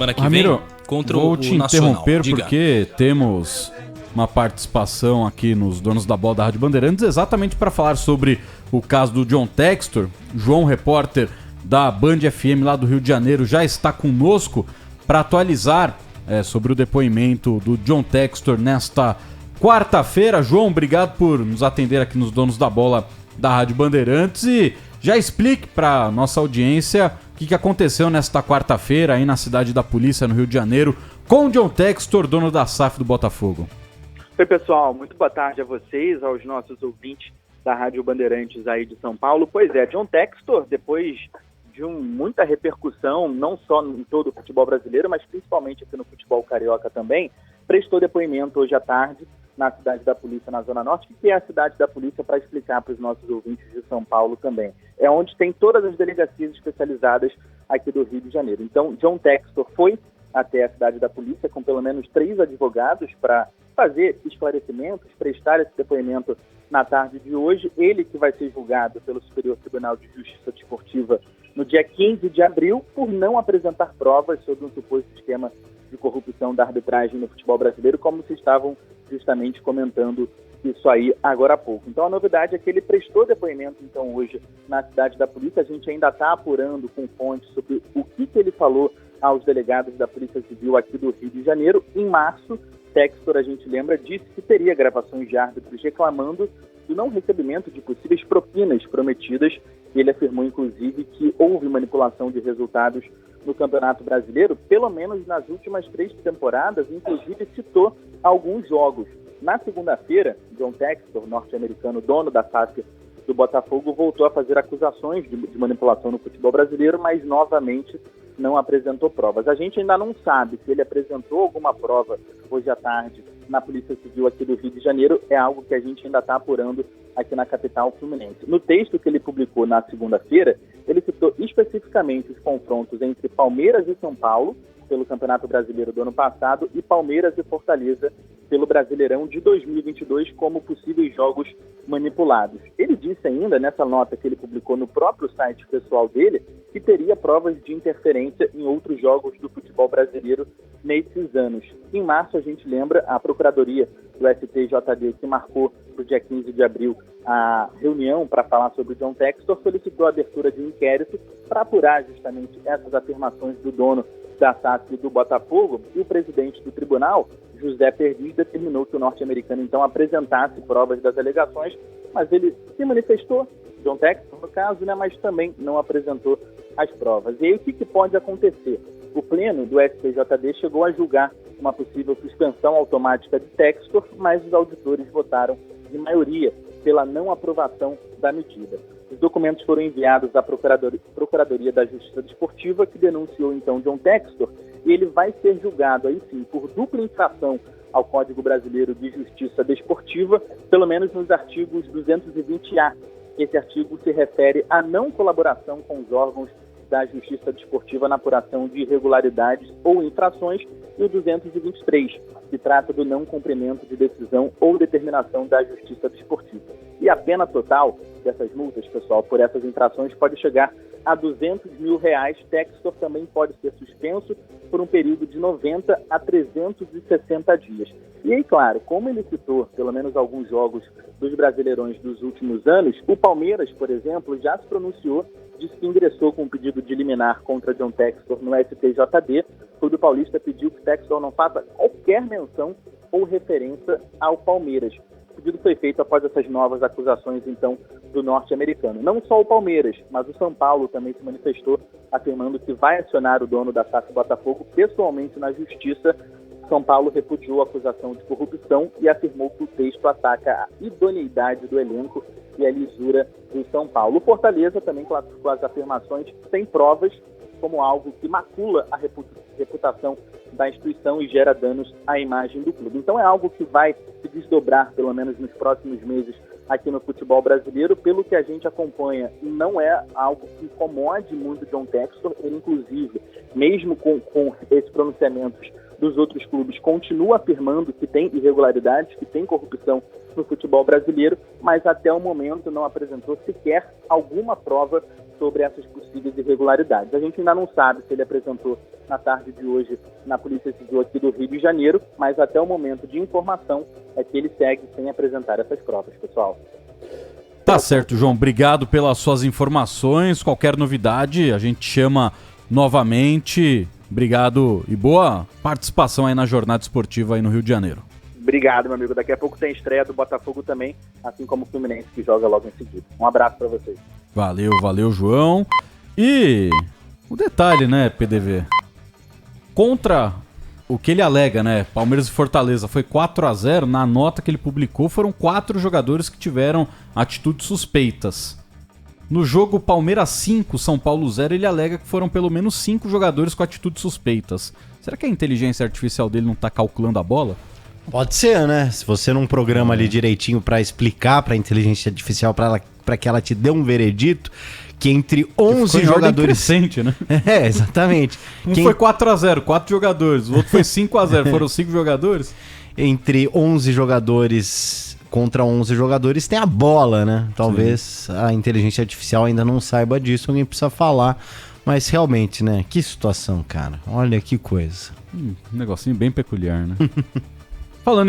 semana que Ramiro, vem contra vou o te Nacional. interromper Diga. porque temos uma participação aqui nos Donos da Bola da Rádio Bandeirantes exatamente para falar sobre o caso do John Textor. João, repórter da Band FM lá do Rio de Janeiro, já está conosco para atualizar sobre o depoimento do John Textor nesta quarta-feira. João, obrigado por nos atender aqui nos Donos da Bola da Rádio Bandeirantes e já explique para nossa audiência o que aconteceu nesta quarta-feira aí na cidade da Polícia, no Rio de Janeiro, com o John Textor, dono da SAF do Botafogo. Oi, pessoal, muito boa tarde a vocês, aos nossos ouvintes da Rádio Bandeirantes aí de São Paulo. Pois é, John Textor, depois de muita repercussão, não só em todo o futebol brasileiro, mas principalmente aqui no futebol carioca também, prestou depoimento hoje à tarde na cidade da Polícia, na Zona Norte, que é a cidade da Polícia, para explicar para os nossos ouvintes de São Paulo também. É onde tem todas as delegacias especializadas aqui do Rio de Janeiro. Então, John Textor foi até a cidade da Polícia com pelo menos 3 advogados para fazer esclarecimentos, prestar esse depoimento na tarde de hoje. Ele que vai ser julgado pelo Superior Tribunal de Justiça Desportiva no dia 15 de abril por não apresentar provas sobre um suposto esquema de corrupção da arbitragem no futebol brasileiro, como se estavam justamente comentando isso aí agora há pouco. Então a novidade é que ele prestou depoimento então hoje na cidade da Polícia. A gente ainda está apurando com fontes sobre o que ele falou aos delegados da Polícia Civil aqui do Rio de Janeiro. Em março, Textor, a gente lembra, disse que teria gravações de árbitros reclamando do não recebimento de possíveis propinas prometidas. Ele afirmou, inclusive, que houve manipulação de resultados no Campeonato Brasileiro, pelo menos nas últimas 3 temporadas, inclusive citou alguns jogos. Na segunda-feira, John Textor, norte-americano, dono da SAF do Botafogo, voltou a fazer acusações de manipulação no futebol brasileiro, mas novamente não apresentou provas. A gente ainda não sabe se ele apresentou alguma prova hoje à tarde na Polícia Civil aqui do Rio de Janeiro. É algo que a gente ainda está apurando aqui na capital fluminense. No texto que ele publicou na segunda-feira, ele citou especificamente os confrontos entre Palmeiras e São Paulo, pelo Campeonato Brasileiro do ano passado, e Palmeiras e Fortaleza pelo Brasileirão de 2022 como possíveis jogos manipulados. Ele disse ainda, nessa nota que ele publicou no próprio site pessoal dele, que teria provas de interferência em outros jogos do futebol brasileiro nesses anos. Em março, a gente lembra, a Procuradoria do STJD, que marcou para o dia 15 de abril a reunião para falar sobre John Textor, solicitou a abertura de um inquérito para apurar justamente essas afirmações do dono da SAF do Botafogo, e o presidente do tribunal, José Perdiz, determinou que o norte-americano então apresentasse provas das alegações, mas ele se manifestou, John Textor no caso, né, mas também não apresentou as provas. E aí o que pode acontecer? O pleno do STJD chegou a julgar uma possível suspensão automática de Textor, mas os auditores votaram de maioria pela não aprovação da medida. Os documentos foram enviados à Procuradoria da Justiça Desportiva, que denunciou então John Textor, e ele vai ser julgado aí sim por dupla infração ao Código Brasileiro de Justiça Desportiva, pelo menos nos artigos 220-A. Esse artigo se refere à não colaboração com os órgãos da Justiça Desportiva na apuração de irregularidades ou infrações, e o 223, que trata do não cumprimento de decisão ou determinação da Justiça Desportiva. E a pena total dessas multas, pessoal, por essas infrações pode chegar a R$200 mil. Textor também pode ser suspenso por um período de 90 a 360 dias. E aí, claro, como ele citou pelo menos alguns jogos dos Brasileirões dos últimos anos, o Palmeiras, por exemplo, já se pronunciou, disse que ingressou com um pedido de liminar contra John Textor no STJD. O Clube Paulista pediu que Textor não faça qualquer menção ou referência ao Palmeiras. O pedido foi feito após essas novas acusações, então, do norte-americano. Não só o Palmeiras, mas o São Paulo também se manifestou, afirmando que vai acionar o dono da SAF Botafogo pessoalmente na justiça. São Paulo repudiou a acusação de corrupção e afirmou que o texto ataca a idoneidade do elenco e a lisura do São Paulo. O Fortaleza também classificou as afirmações sem provas como algo que macula a reputação da instituição e gera danos à imagem do clube. Então é algo que vai se desdobrar, pelo menos nos próximos meses, aqui no futebol brasileiro. Pelo que a gente acompanha, não é algo que incomode muito John Textor. Ele, inclusive, mesmo com esses pronunciamentos dos outros clubes, continua afirmando que tem irregularidades, que tem corrupção no futebol brasileiro, mas até o momento não apresentou sequer alguma prova sobre essas possíveis irregularidades. A gente ainda não sabe se ele apresentou na tarde de hoje na Polícia Civil aqui do Rio de Janeiro, mas até o momento de informação é que ele segue sem apresentar essas provas, pessoal. Tá certo, João. Obrigado pelas suas informações. Qualquer novidade, a gente chama novamente. Obrigado e boa participação aí na jornada esportiva aí no Rio de Janeiro. Obrigado, meu amigo. Daqui a pouco tem estreia do Botafogo também, assim como o Fluminense, que joga logo em seguida. Um abraço para vocês. Valeu, João. E o detalhe, né, PDV? Contra o que ele alega, né? Palmeiras e Fortaleza foi 4-0. Na nota que ele publicou, foram 4 jogadores que tiveram atitudes suspeitas. No jogo Palmeiras 5, São Paulo 0, ele alega que foram pelo menos 5 jogadores com atitudes suspeitas. Será que a inteligência artificial dele não tá calculando a bola? Pode ser, né? Se você não programa ali direitinho pra explicar pra inteligência artificial pra que ela te dê um veredito, que entre 11 jogadores... Né? É, exatamente. Foi 4-0, 4 jogadores. O outro foi 5-0, foram 5 jogadores. Entre 11 jogadores contra 11 jogadores tem a bola, né? Talvez a inteligência artificial ainda não saiba disso, alguém precisa falar. Mas realmente, né? Que situação, cara. Olha que coisa. Um negocinho bem peculiar, né? Falando em